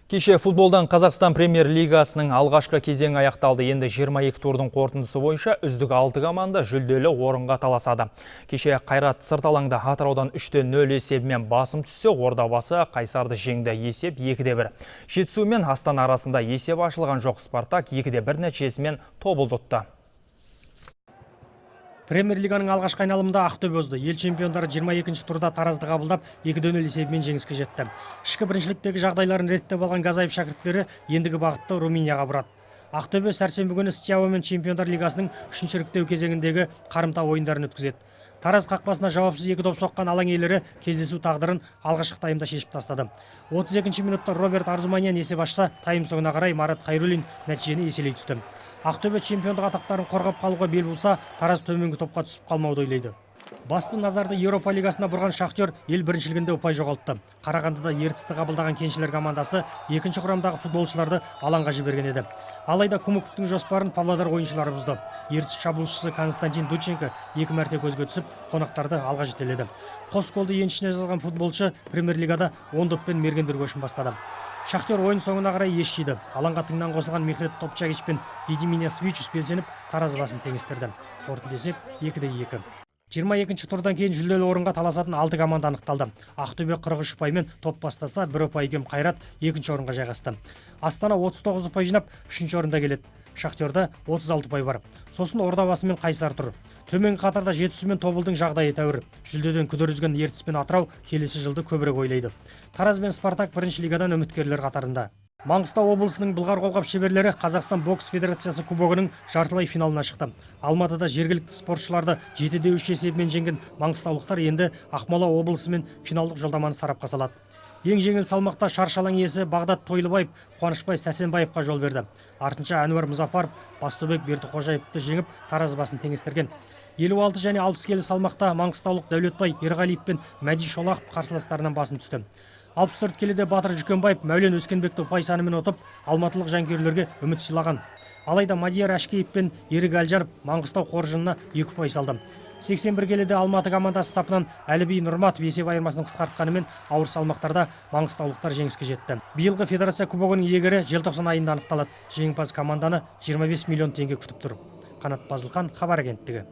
Кеше футболдан Қазақстан премьер-лигасының алғашқы кезеңі аяқталды. Енді 22 турдың қорытындысы бойынша үздік 6 команда жүлделі орынға таласады. Кеше Қайрат сырт алаңда Атыраудан 3-0 есебімен басым түссе, Ордабасы Қайсарды жеңді. Есеп 2-1. Жетісу мен Астана арасында есеп ашылған жоқ. Спартак 2-1 нәтижесімен тобылды ұтты. Премьер-лиганың алғашқы айналымында Ақтөбе озды. Ел чемпиондары 22-ші турда Таразды қабылдап, 2-0 есебімен жеңіске жетті. Ішкі біріншіліктегі жағдайларын реттеп алған Газаев шәкірттері ендігі бағытты Румынияға бұрады. Ақтөбе сәрсенбі күні Стиаумен чемпиондар лигасының 3-ші іріктеу кезеңіндегі қарымта ойындарын өткізеді. Тараз қақпасына жауапсыз 2 доп соққан алаң иелері кездесу тағдырын алғашқы таймда шешіп тастады. 32-ші минутта Роберт Арзуманян есеп ашса, тайм соңына қарай Марат Хайруллин нәтижені еселей түсті. Ақтөбе чемпиондық атақтарын қорғап қалуға бел буса, Тараз төменгі топқа түсіп қалмауды ойлайды. Басты назарды Еуропа лигасына бұрған Шахтер ел біріншілігінде ұпай жоғалтты. Қарағандыда ертісті қабылдаған кеншілер командасы екінші құрамдағы футболшыларды алаңға жіберген еді. Алайда Кумуковтың жоспарын Павлодар ойыншылары бұзды. Ертіс шабуылшысы Константин Дученко 2 мәрте көзге түсіп, қонақтарды алға жетеледі. Қос голды еншісіне жазған футболшы премьер-лигада 10 доппен мергендер көшін бастады. Шахтер ойын соңына қарай еш жейді. Алаңға тыңнан қосылған Михрет Топчагич пен Гедиминас Вичус белсеніп, Тараз басын теңестірді. Қорытынды есеп 2-2. 22-ші турдан кейін жүлделі орынға таласатын 6 команда анықталды. Ақтөбе 43 ұпаймен топ бастаса, 1 ұпай кем Қайрат 2-ші орынға жайғасты. Астана 39 ұпай жинап 3-ші орында келеді. Шахтерда 36 ұпай бар. Сосын Ордабасы мен Қайсар тұр. Төменгі қатарда Жетісу мен Тобылдың жағдайы тәуір. Жүлдеден күдер үзген Ертіс пен Атырау келесі жылды көбірек ойлайды. Тараз бен Спартак бірінші лигадан үміткерлер қатарында. Маңғыстау облысының былғар қолғап шеберлері Қазақстан бокс федерациясы кубогының жартылай финалына шықты. Алматыда жергілікті спортшыларды 7-3 есебімен жеңген маңғыстаулықтар енді Ақмола облысымен финалдық жолдаманы сарапқа салады. Ең жеңіл салмақта шаршалаң иесі Бағдат Тойлыбаев Қуанышбай Сәсенбаевқа жол берді. Артынша Әнуар Мұзапаров Бастыбек Бердіқожаевты жеңіп Тараз басын теңестірген. 56 және 60 келі салмақта маңғыстаулық Дәулетбай Ерғалиев пен Мәди Шолақов қарсыластарынан басым түсті. 64 келіде Батыр Жүкенбаев Мәулен Өскенбекті ұпай санымен ұтып, алматылық жанкүйерлерге үміт сыйлаған. Алайда Мадияр Әшкеев пен Ерік Әлжаров Маңғыстау қоржынына 2 ұпай салды. 81 келіде Алматы командасы сапынан Әліби Нұрматов есеп айырмасын қысқартқанымен ауыр салмақтарда маңғыстаулықтар жеңіске жетті. Биылғы федерация кубогының иегері желтоқсан айында анықталады. Жеңімпаз команданы 25 миллион теңге күтіп тұр. Қанат Базылхан, хабар агенттігі.